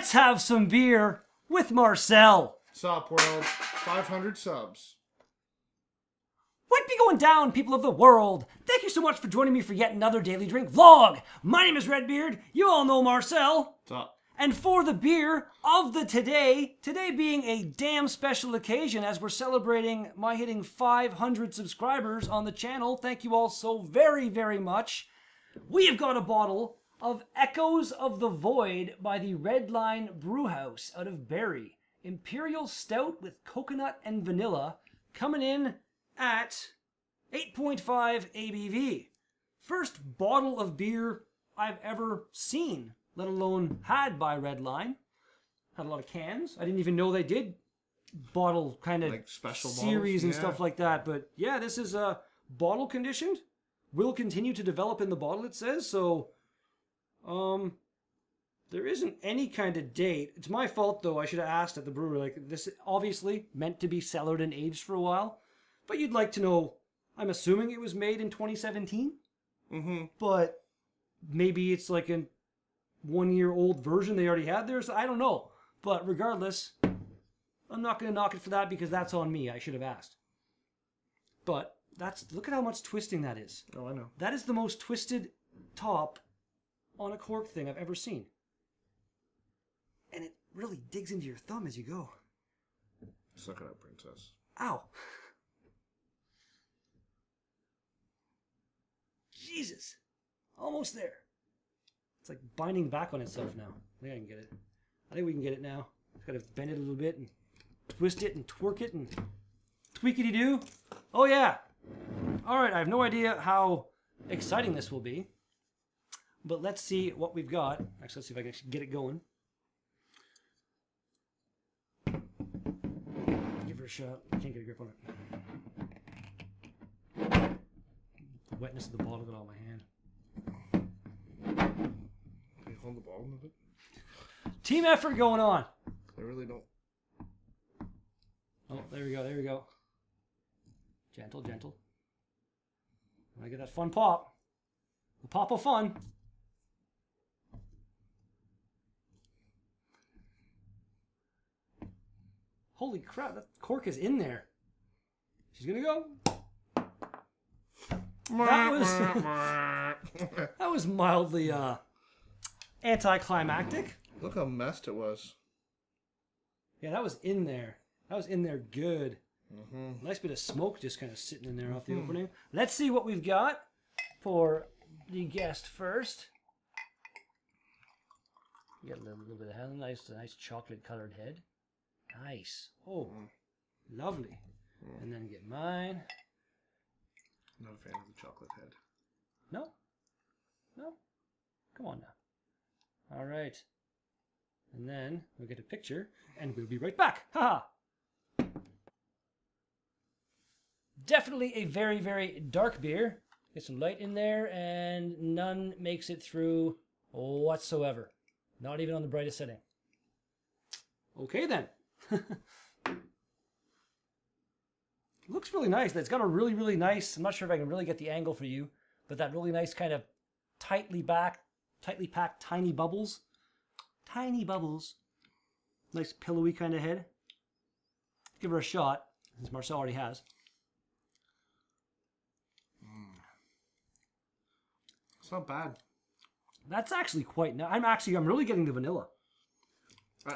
let's have some beer with Marcel. Sup, world? 500 subs. What be going down, people of the world? Thank you so much for joining me for yet another Daily Drink vlog. My name is Redbeard. You all know Marcel. Sup? And for the beer of the today being a damn special occasion as we're celebrating my hitting 500 subscribers on the channel. Thank you all so very, very much. We have got a bottle of Echoes of the Void by the Redline Brewhouse out of Barrie. Imperial Stout with coconut and vanilla, coming in at 8.5 ABV. First bottle of beer I've ever seen, let alone had by Redline. Had a lot of cans. I didn't even know they did bottle kind of like special series bottles? and Yeah. stuff like that. But yeah, this is bottle conditioned. Will continue to develop in the bottle, it says. So, there isn't any kind of date. It's my fault, though. I should have asked at the brewery. Like, this obviously meant to be cellared and aged for a while. But you'd like to know, I'm assuming it was made in 2017. Mm-hmm. But maybe it's like a 1-year-old version they already had there. So I don't know. But regardless, I'm not going to knock it for that because that's on me. I should have asked. But look at how much twisting that is. Oh, I know. That is the most twisted top on a cork thing I've ever seen. And it really digs into your thumb as you go. Suck it up, princess. Ow. Jesus. Almost there. It's like binding back on itself now. I think I can get it. I think we can get it now. Just gotta bend it a little bit and twist it and twerk it and tweakity-doo. Oh yeah. Alright, I have no idea how exciting this will be. But let's see what we've got. Actually, let's see if I can get it going. Give her a shot. I can't get a grip on it. The wetness of the bottle got on my hand. Can you hold the bottom of it? Team effort going on. I really don't. Oh, there we go, there we go. Gentle, gentle. When I get that fun pop. The pop of fun. Holy crap, that cork is in there. She's gonna go. That was that was mildly anticlimactic. Look how messed it was. Yeah, that was in there. That was in there good. Mm-hmm. Nice bit of smoke just kind of sitting in there off the opening. Let's see what we've got for the guest first. You got a little bit of head, nice chocolate colored head. Nice. Oh, lovely. And then get mine. Not a fan of the chocolate head. No? No? Come on now. All right. And then we'll get a picture and we'll be right back. Haha. Definitely a very, very dark beer. Get some light in there and none makes it through whatsoever. Not even on the brightest setting. Okay then. Looks really nice. It's got a really, really nice, I'm not sure if I can really get the angle for you, but that really nice kind of tightly packed, tiny bubbles. Tiny bubbles. Nice pillowy kind of head. Give her a shot, as Marcel already has. It's not bad. That's actually quite nice. I'm really getting the vanilla.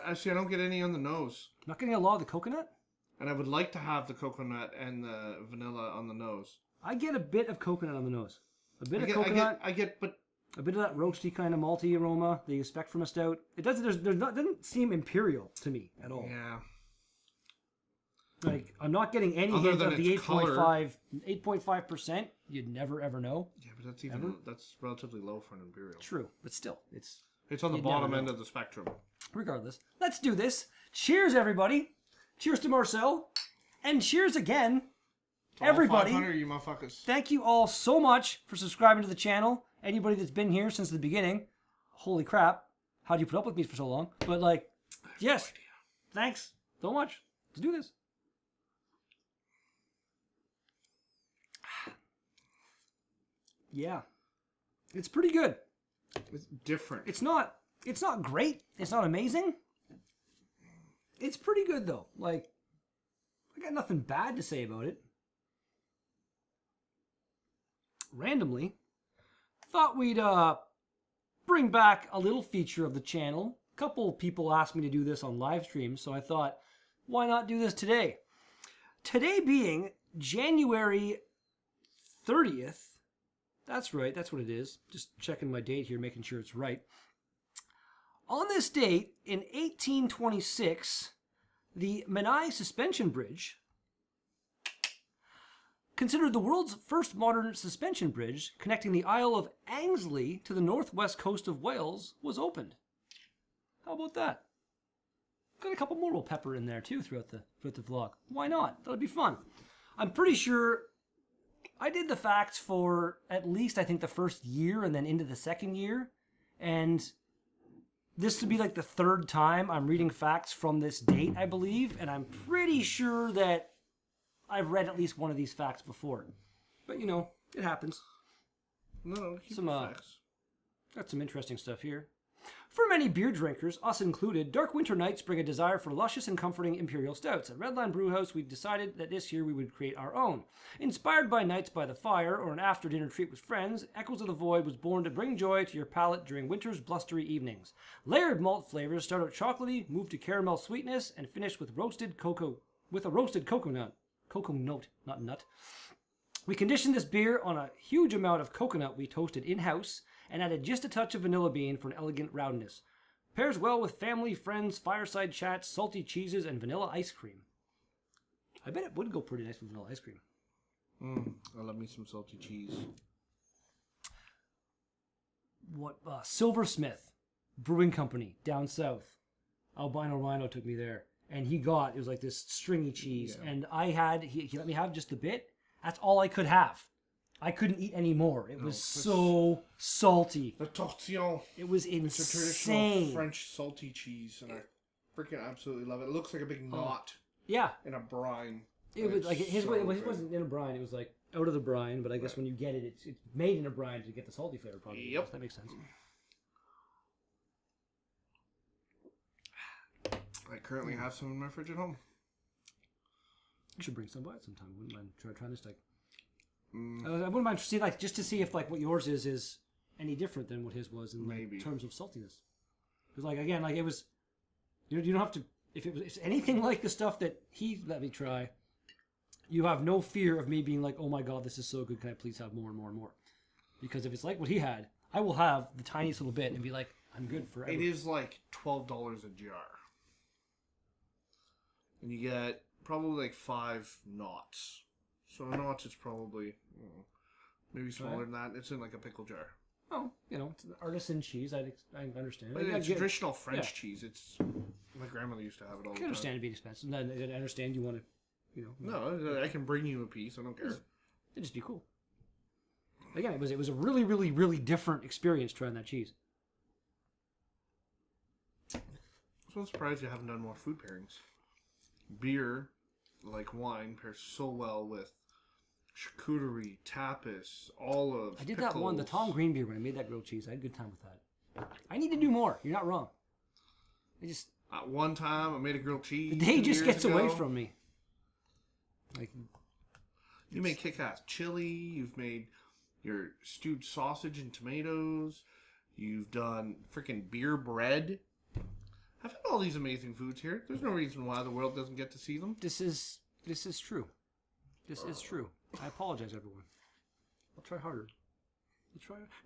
Actually, I don't get any on the nose. Not getting a lot of the coconut? And I would like to have the coconut and the vanilla on the nose. I get a bit of coconut on the nose. A bit of I coconut. get, but A bit of that roasty kind of malty aroma that you expect from a stout. It doesn't seem imperial to me at all. yeah. Like, I'm not getting any Other hint than of the its color. 8.5%. You'd never ever know. Yeah, but Ever? that's relatively low for an imperial. True, but still, it's It's on the You'd never bottom know. end of the spectrum. regardless. Let's do this. Cheers, everybody. Cheers to Marcel. And cheers again, All everybody. 500, you motherfuckers. Thank you all so much for subscribing to the channel. Anybody that's been here since the beginning. Holy crap. How do you put up with me for so long? But like, yes. Thanks so much. Let's do this. Yeah. It's pretty good. It's different. It's not great. It's not amazing. It's pretty good though. Like, I got nothing bad to say about it. Randomly, thought we'd bring back a little feature of the channel. A couple people asked me to do this on live stream, so I thought, why not do this today? Today being January 30th. That's right, that's what it is. Just checking my date here, making sure it's right. On this date, in 1826, the Menai Suspension Bridge, considered the world's first modern suspension bridge connecting the Isle of Angsley to the northwest coast of Wales, was opened. How about that? Got a couple more we'll pepper in there too throughout the vlog. Why not? That'll be fun. I'm pretty sure I did the facts for at least I think the first year and then into the second year, and this would be like the third time I'm reading facts from this date, I believe, and I'm pretty sure that I've read at least one of these facts before. But, you know, it happens. No, keep Some, the facts. Got some interesting stuff here. For many beer drinkers, us included, dark winter nights bring a desire for luscious and comforting Imperial Stouts. At Redline Brewhouse, we decided that this year we would create our own. Inspired by nights by the fire or an after-dinner treat with friends, Echoes of the Void was born to bring joy to your palate during winter's blustery evenings. Layered malt flavors start out chocolatey, move to caramel sweetness, and finish with a roasted cocoa nut. Cocoa note, not nut. We conditioned this beer on a huge amount of coconut we toasted in-house and added just a touch of vanilla bean for an elegant roundness. Pairs well with family, friends, fireside chats, salty cheeses, and vanilla ice cream. I bet it would go pretty nice with vanilla ice cream. I love me some salty cheese. What? Silversmith Brewing Company down south. Albino Rhino took me there. And it was like this stringy cheese. Yeah. And he let me have just a bit. That's all I could have. I couldn't eat any more. It was so salty. The tortillon. It was insane. It's a traditional French salty cheese, and I freaking absolutely love it. It looks like a big knot. Yeah. In a brine. It was like his wasn't in a brine. It was like out of the brine. But I guess when you get it, it's made in a brine to get the salty flavor. Probably. Yep. That makes sense. I currently have some in my fridge at home. You should bring some by sometime. Wouldn't mind trying this. Like, I wouldn't mind just to see if like what yours is any different than what his was in terms of saltiness. Because like again, like it was, you don't have to. If it's anything like the stuff that he let me try, you have no fear of me being like, oh my god, this is so good. Can I please have more and more and more? Because if it's like what he had, I will have the tiniest little bit and be like, I'm good forever. It is like $12 a jar. And you get probably like 5 knots. So a knot is probably maybe smaller than that. It's in like a pickle jar. Oh, it's an artisan cheese. I understand. But it's traditional French cheese. It's my grandmother used to have it all the time. I can understand it being expensive. I understand you want to, No, I can bring you a piece. I don't care. It'd just be cool. Again, it was a really, really, really different experience trying that cheese. So I'm surprised you haven't done more food pairings. Beer, like wine, pairs so well with charcuterie, tapas, olives. I did that one, the Tom Green beer, when I made that grilled cheese. I had a good time with that. I need to do more. You're not wrong. At one time, I made a grilled cheese. The day just gets away from me. Like, you made kick-ass chili. You've made your stewed sausage and tomatoes. You've done freaking beer bread. I've had all these amazing foods here. There's no reason why the world doesn't get to see them. This is true. This is true. I apologize, everyone. I'll try harder.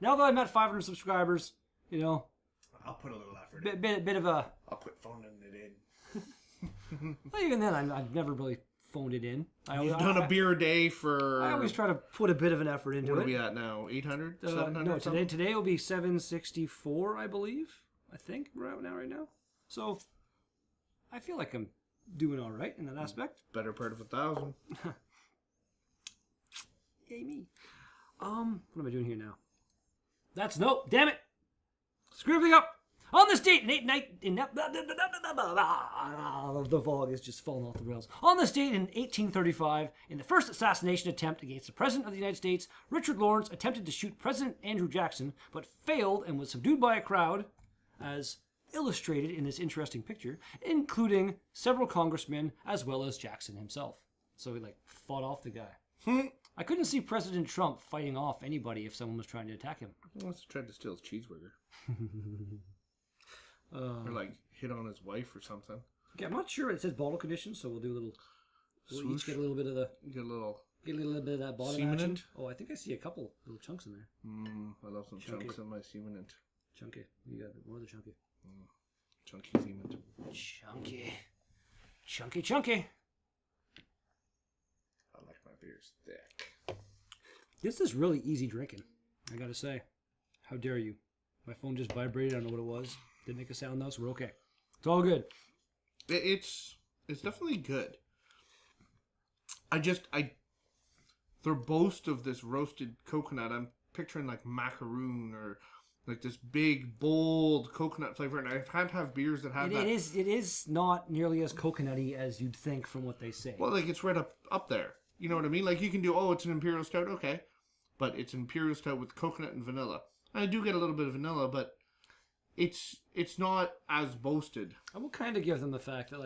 Now that I'm at 500 subscribers, I'll put a little effort in. Bit of a... I'll quit phoning it in. Well, even then, I've never really phoned it in. You've done a beer a day for... I always try to put a bit of an effort into it. What are we at now? 800? 700? No, today will be 764, I believe. I think right now. So, I feel like I'm doing all right in that aspect. Better part of 1,000. Yay me. What am I doing here now? Damn it! Screw everything up! On this date, the vlog is just falling off the rails. On this date in 1835, in the first assassination attempt against the President of the United States, Richard Lawrence attempted to shoot President Andrew Jackson, but failed and was subdued by a crowd as illustrated in this interesting picture, including several congressmen as well as Jackson himself. So he like fought off the guy. I couldn't see President Trump fighting off anybody if someone was trying to attack him. He wants to try to steal his cheeseburger. Or like hit on his wife or something. Yeah, I'm not sure. It says bottle conditions, so we'll do a little. We'll each get a little bit of the. Get a little bit of that bottom semen action. in? Oh, I think I see a couple little chunks in there. I love some Chunky. chunks in my semen. Chunky. You got a bit more of the chunky. Chunky semen. Chunky. Chunky, chunky. I like my beers thick. This is really easy drinking, I gotta say. How dare you? My phone just vibrated. I don't know what it was. Didn't make a sound though, so we're okay. It's all good. It's definitely good. Their boast of this roasted coconut, I'm picturing like macaroon or like this big, bold coconut flavor. And I've had to have beers that have that. It is not nearly as coconutty as you'd think from what they say. Well, like it's right up there. You know what I mean? Like you can do, it's an Imperial Stout, okay. But it's an Imperial Stout with coconut and vanilla. And I do get a little bit of vanilla, but it's not as boasted. I will kind of give them the fact that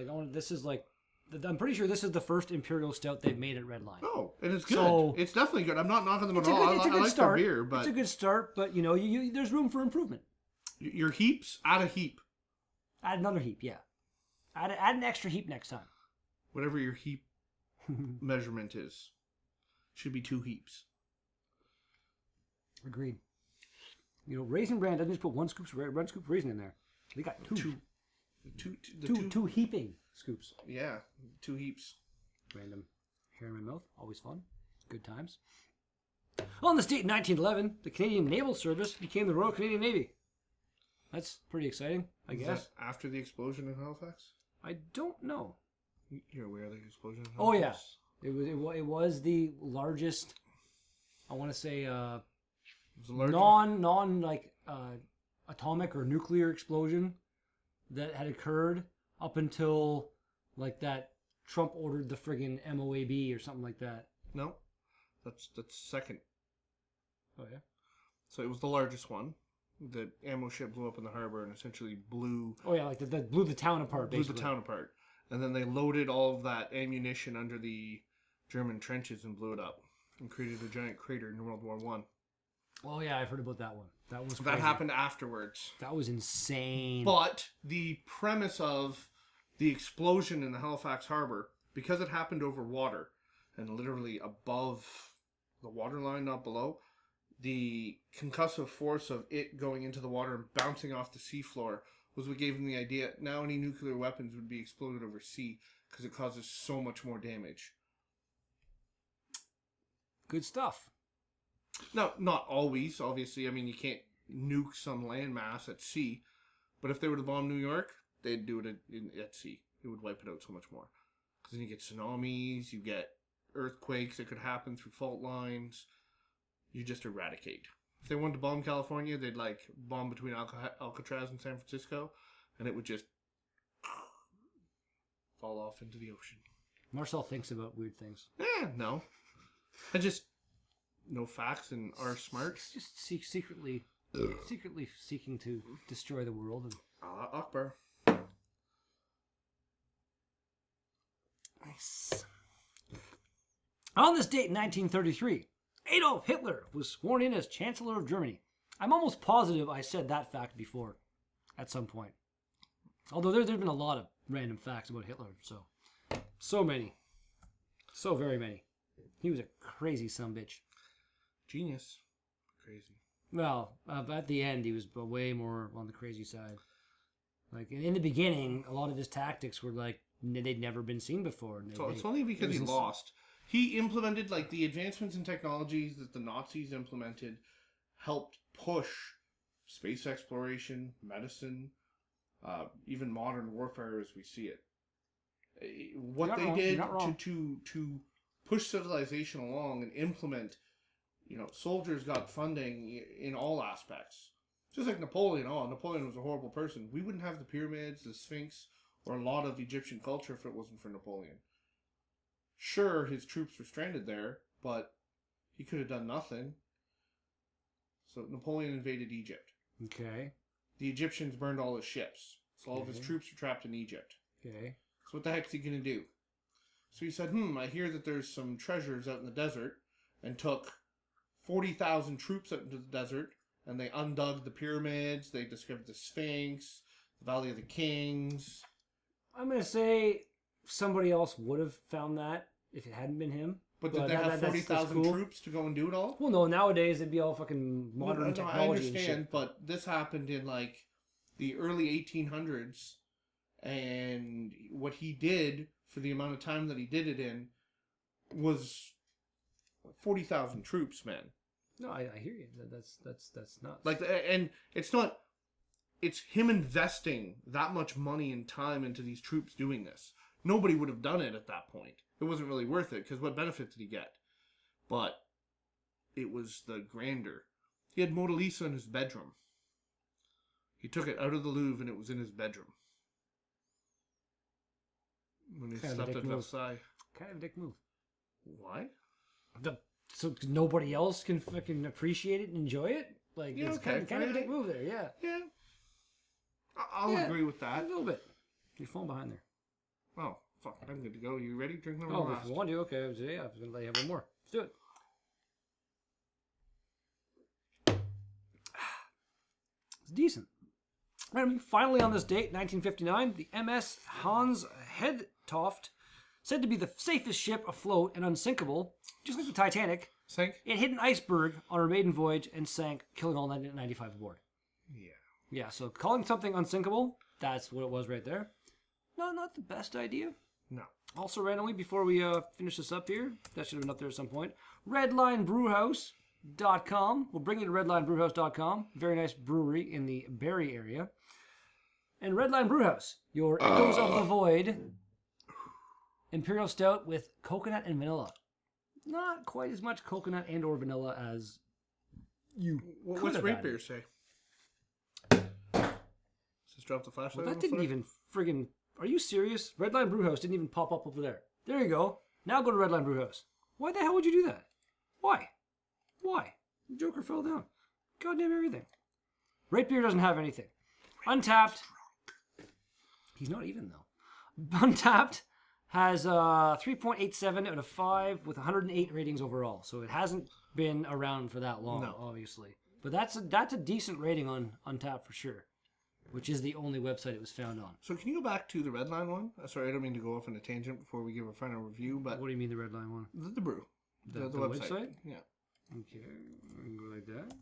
I'm pretty sure this is the first Imperial Stout they've made at Redline. Oh, and it's good. So, it's definitely good. I'm not knocking them at all. It's a I good like start. their beer, but It's a good start, but there's room for improvement. Your heaps, add a heap. Add another heap, yeah. Add an extra heap next time. Whatever your heap measurement is. Should be 2 heaps. Agreed. Raisin Bran doesn't just put one scoop of raisin in there. They got two. Two heaping scoops. Yeah, 2 heaps. Random hair in my mouth. Always fun. Good times. On this date in 1911, the Canadian Naval Service became the Royal Canadian Navy. That's pretty exciting, I guess. That after the explosion in Halifax? I don't know. You're aware of the explosion in Oh, Halifax? yeah. It was the largest, I want to say, atomic or nuclear explosion that had occurred up until that Trump ordered the friggin' MOAB or something like that. No, that's second. Oh yeah. So it was the largest one. The ammo ship blew up in the harbor and essentially blew. Oh yeah, that blew the town apart. Blew the town apart, and then they loaded all of that ammunition under the German trenches and blew it up and created a giant crater in World War One. Oh yeah, I've heard about that one. That was crazy. That happened afterwards. That was insane. But the premise of the explosion in the Halifax harbor, because it happened over water and literally above the waterline, not below, the concussive force of it going into the water and bouncing off the seafloor was what gave them the idea. Now any nuclear weapons would be exploded over sea because it causes so much more damage. Good stuff. Now, not always, obviously. I mean, you can't nuke some landmass at sea. But if they were to bomb New York, they'd do it at sea. It would wipe it out so much more. Because then you get tsunamis, you get earthquakes that could happen through fault lines. You just eradicate. If they wanted to bomb California, they'd bomb between Alcatraz and San Francisco, and it would just fall off into the ocean. Marcel thinks about weird things. No. I just know facts and are smart. Just secretly seeking to destroy the world. And... Allah Akbar. Nice. On this date in 1933, Adolf Hitler was sworn in as Chancellor of Germany. I'm almost positive I said that fact before at some point. Although there's been a lot of random facts about Hitler, so many. So very many. He was a crazy sumbitch. Genius. Crazy. Well, at the end, he was way more on the crazy side. In the beginning, a lot of his tactics were they'd never been seen before. It's only because he lost. He implemented, the advancements in technologies that the Nazis implemented helped push space exploration, medicine, even modern warfare as we see it. What they did to push civilization along and implement, soldiers got funding in all aspects. Just like Napoleon. Napoleon was a horrible person. We wouldn't have the pyramids, the Sphinx, or a lot of Egyptian culture if it wasn't for Napoleon. Sure, his troops were stranded there, but he could have done nothing. So Napoleon invaded Egypt. Okay. the Egyptians burned all his ships. So all of his troops were trapped in Egypt. Okay. So what the heck's he going to do? So he said, I hear that there's some treasures out in the desert, and took 40,000 troops out into the desert, and they undug the pyramids, they discovered the Sphinx, the Valley of the Kings. I'm going to say somebody else would have found that if it hadn't been him. But did they have 40,000 troops to go and do it all? Well, no, nowadays it'd be all fucking modern technology. I understand, and shit. but this happened in like the early 1800s, and what he did for the amount of time that he did it in was 40,000 troops, man. No, I hear you. That's nuts. Like, and it's not. It's him investing that much money and time into these troops doing this. Nobody would have done it at that point. It wasn't really worth it, because what benefit did he get? But it was the grandeur. He had Mona Lisa in his bedroom. He took it out of the Louvre and it was in his bedroom. When he slept at Versailles. Kind of a dick move. Why? So nobody else can fucking appreciate it and enjoy it? Like, Yeah, it's okay. kind of a dick move there, yeah. Yeah. I'll agree with that. A little bit. You're falling behind there. Oh, fuck. I'm good to go. You ready? Drink number Oh, last. if you want to, okay. Yeah, I was going to let you have one more. Let's do it. It's decent. And finally on this date, 1959, the MS Hans Hedtoft, said to be the safest ship afloat and unsinkable, just like the Titanic, Sink? it hit an iceberg on her maiden voyage and sank, killing all 95 aboard. Yeah. Yeah, so calling something unsinkable, that's what it was right there. No, not the best idea. No. Also, randomly, before we finish this up here, that should have been up there at some point, RedlineBrewhouse.com. We'll bring you to RedlineBrewhouse.com. Very nice brewery in the Barrie area. And Redline Brewhouse, your Echoes of the Void Imperial Stout with coconut and vanilla. Not quite as much coconut and or vanilla as you could What's have Rate had. Beer say? Just drop the flashlight. Well, on that the didn't floor? even friggin'... Are you serious? Redline Brewhouse didn't even pop up over there. There you go. Now go to Redline Brewhouse. Why the hell would you do that? Why? Why? The Joker fell down. Goddamn everything. Rate Beer doesn't have anything. Untapped. He's not even, though. Untapped has 3.87 out of 5 with 108 ratings overall. So it hasn't been around for that long, obviously. But that's a decent rating on Untapped for sure. Which is the only website it was found on. So can you go back to the Redline one? Sorry, I don't mean to go off on a tangent before we give a final review, but... What do you mean the Redline one? The brew. The website? Yeah. Okay, we can go like that.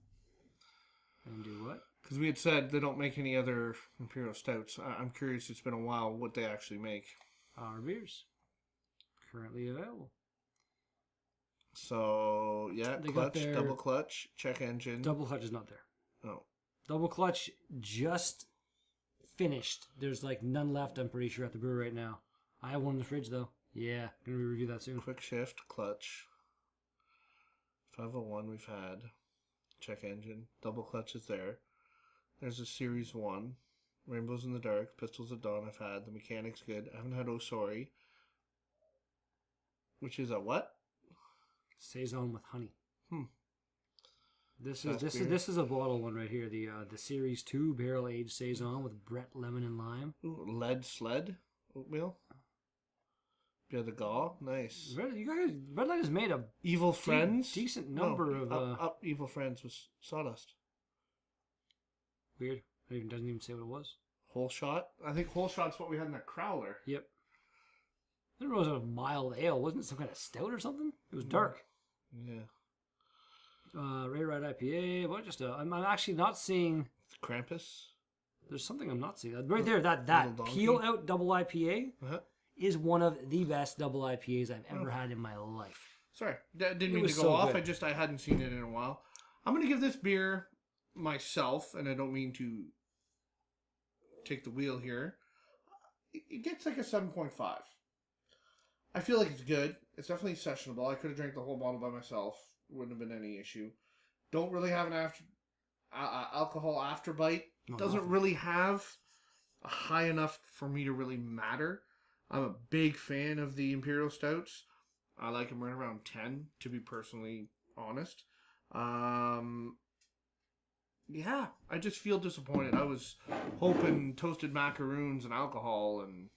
And do what? Because we had said they don't make any other Imperial Stouts. I'm curious, it's been a while, what they actually make. Our beers. Currently available. So, yeah, They got clutch, their- double clutch, check engine. Double Clutch is not there. Oh. Double Clutch just finished. There's like none left, I'm pretty sure, at the brewery right now. I have one in the fridge, though. Yeah, gonna review that soon. Quick shift, clutch. 501 we've had. Check engine. Double clutch is there. There's a Series 1. Rainbows in the Dark. Pistols at Dawn I've had. The mechanic's good. I haven't had Oh Sorry. Which is a what? Saison with honey. This Craft is beer. this is a bottle one right here. The Series 2 barrel aged saison with Brett lemon and lime. Ooh, lead sled oatmeal. Yeah, the gaw. Nice. Redline has made a Evil Friends. decent number of Up Evil Friends was sawdust. weird. It doesn't even say what it was. Whole shot. I think whole shot's what we had in that crowler. Yep. There was a mild ale. Wasn't it some kind of stout or something? It was dark. Yeah. Ray Ride IPA. What just I'm actually not seeing. Krampus. There's something I'm not seeing. Right there, that Little donkey. Peel Out Double IPA Uh-huh. is one of the best double IPAs I've ever had in my life. Sorry, didn't mean to was go so off. good. I hadn't seen it in a while. I'm gonna give this beer myself, and I don't mean to take the wheel here. It gets like a 7.5. I feel like it's good. It's definitely sessionable. I could have drank the whole bottle by myself. Wouldn't have been any issue. Don't really have an alcohol afterbite. Doesn't nothing. really have a high enough for me to really matter. I'm a big fan of the Imperial Stouts. I like them right around 10, to be personally honest. yeah, I just feel disappointed. I was hoping toasted macaroons and alcohol, and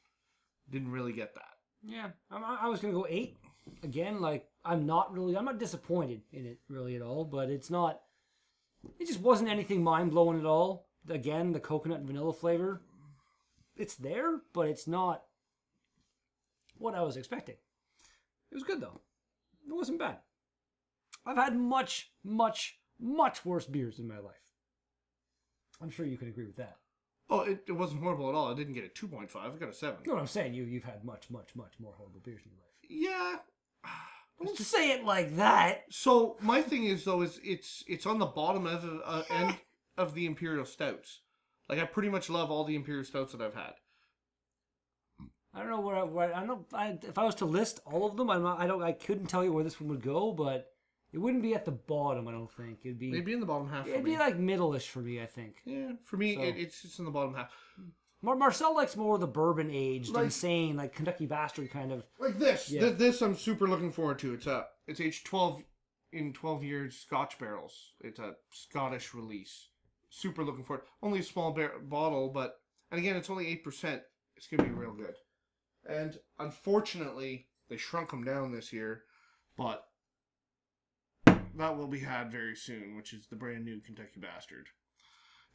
didn't really get that. Yeah, I was gonna go 8 again. Like I'm not disappointed in it really at all, but it's not. It just wasn't anything mind blowing at all. Again, the coconut and vanilla flavor, it's there, but it's not what I was expecting. It was good though. It wasn't bad. I've had much, much, much worse beers in my life. I'm sure you could agree with that. Oh, it wasn't horrible at all. I didn't get a 2.5. I got a 7. You know what I'm saying? You've had much, much, much more horrible beers in your life. Yeah. Don't say it like that. So my thing is though it's on the bottom of end of the Imperial Stouts. Like I pretty much love all the Imperial Stouts that I've had. I don't know where I don't know if I was to list all of them. I couldn't tell you where this one would go, but it wouldn't be at the bottom. I don't think it'd be. Maybe in the bottom half. It'd be like middle-ish for me. I think. Yeah, for me So- it's just in the bottom half. Marcel likes more of the bourbon aged, Like- insane, like Kentucky Bastard kind of. Like this. Yeah. This I'm super looking forward to. It's aged 12 in 12 years Scotch barrels. It's a Scottish release. Super looking forward. Only a small bottle, but and again it's only 8%. It's gonna be real good. And unfortunately, they shrunk them down this year, but that will be had very soon, which is the brand new Kentucky Bastard.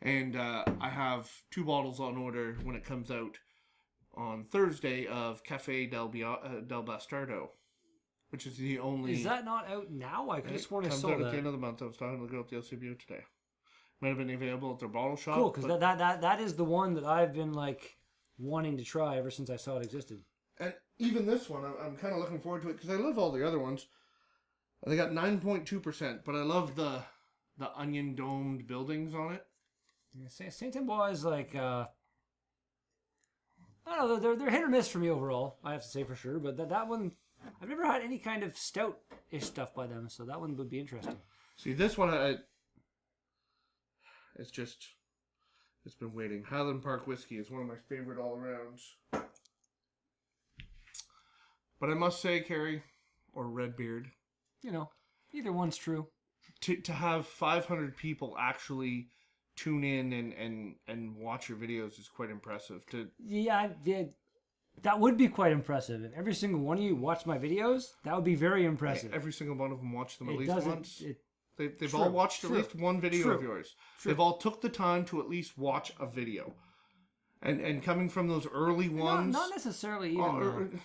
And I have 2 bottles on order when it comes out on Thursday of Café del Bastardo, which is the only... Is that not out now? I could have sworn I comes saw out that. at the end of the month. I was talking to the girl at the LCBO today. Might have been available at their bottle shop. Cool, because that is the one that I've been like wanting to try ever since I saw it existed. And even this one, I'm kind of looking forward to it because I love all the other ones. They got 9.2%, but I love the onion domed buildings on it. Yeah, Saint Timbois is like I don't know, they're hit or miss for me overall. I have to say for sure, but that one I've never had any kind of stout-ish stuff by them, so that one would be interesting. See, this one it's been waiting. Highland Park whiskey is one of my favorite all arounds. But I must say, Carrie, or Redbeard, You know, either one's true. to have 500 people actually tune in and watch your videos is quite impressive. Yeah, that would be quite impressive. If every single one of you watched my videos, that would be very impressive. Every single one of them watched them at It least doesn't- once. it- They've True, all watched at true, least one video true, of yours. true. They've all took the time to at least watch a video. And coming from those early ones... Not necessarily even.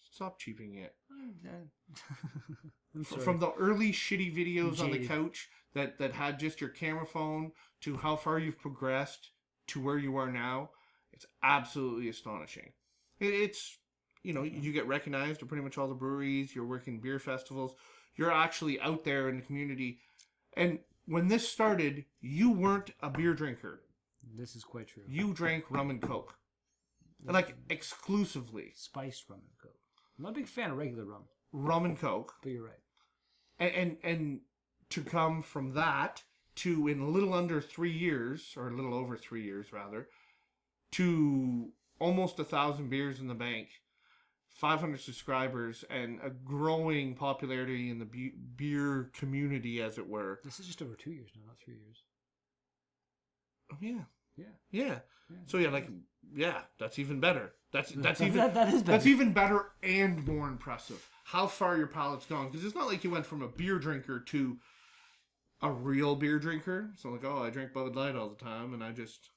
Stop cheaping it. I'm sorry. From the early shitty videos on the Jaded. couch that had just your camera phone to how far you've progressed to where you are now, it's absolutely astonishing. It's, you get recognized at pretty much all the breweries, you're working beer festivals, you're actually out there in the community. And when this started, you weren't a beer drinker. This is quite true. You drank rum and Coke. Like, exclusively. Spiced rum and Coke. I'm not a big fan of regular rum, Rum and Coke. but you're right. And to come from that to in a little under 3 years, or a little over 3 years rather, to almost 1,000 beers in the bank, 500 subscribers, and a growing popularity in the beer community, as it were. This is just over 2 years now, not 3 years. Oh yeah, Yeah. So that's even better. That's even that is better. That's even better and more impressive. How far your palate's gone, because it's not like you went from a beer drinker to a real beer drinker. So like, I drink Bud Light all the time, and I just,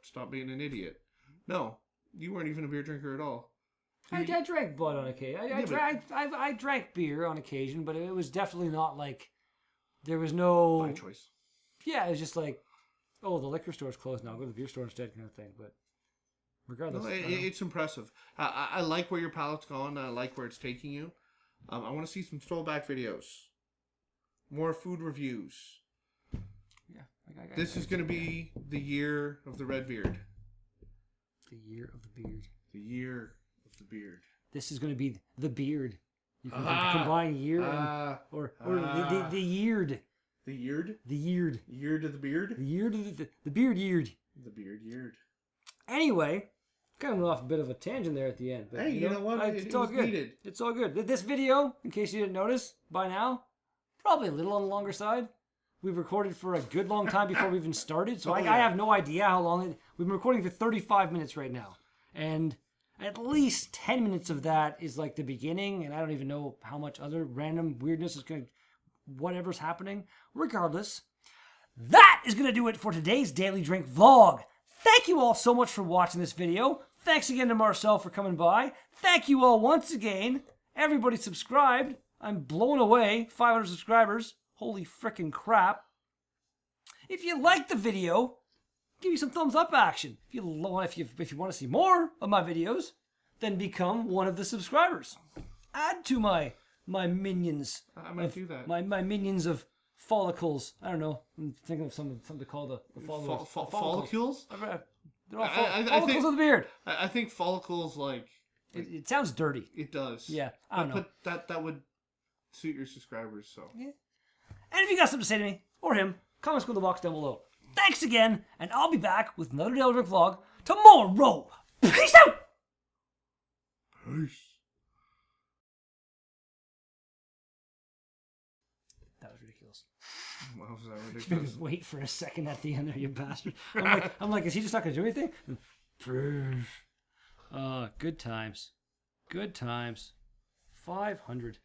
stop being an idiot. No, you weren't even a beer drinker at all. I drank Bud on occasion. I drank beer on occasion, but it was definitely not like there was no By choice. Yeah, it was just like, the liquor store's closed now. Go to the beer store instead, kind of thing. But regardless, No, it's impressive. I like where your palate's gone. I like where it's taking you. I want to see some throwback videos, more food reviews. yeah, This is going to be the year of the red beard. the year of the beard. The year of the beard. This is going to be the beard. You can Ah. combine year and or the yeared. The yeared? The yeared. Yeared of the beard? The yeared of the beard yeared. The beard yeared. Anyway, kind of off a bit of a tangent there at the end. But, Hey, you know what? It's It all was good. needed. It's all good. This video, in case you didn't notice by now, probably a little on the longer side. we've recorded for a good long time before we even started. So Oh, I yeah. have no idea how long we've been recording for 35 minutes right now. And at least 10 minutes of that is like the beginning. And I don't even know how much other random weirdness is going to, whatever's happening. Regardless, that is going to do it for today's Daily Drink vlog. Thank you all so much for watching this video. Thanks again to Marcel for coming by. Thank you all once again. Everybody subscribed. I'm blown away. 500 subscribers. Holy frickin' crap. If you liked the video, give me some thumbs up action. If you want to see more of my videos, then become one of the subscribers. Add to my minions. I might do that. My minions of follicles. I don't know. I'm thinking of something to call the followers. Follicles? They're all I follicles think- of the beard. I think follicles, like, It sounds dirty. it does. Yeah, I don't know. But that would suit your subscribers, so. Yeah. And if you got something to say to me or him, comments in the box down below. Thanks again, and I'll be back with another Daily Drink vlog tomorrow. Peace out! Peace. That was ridiculous. Wow, was that ridiculous? Wait for a second at the end there, you bastard. I'm like, is he just not gonna do anything? Good times. Good times. 500.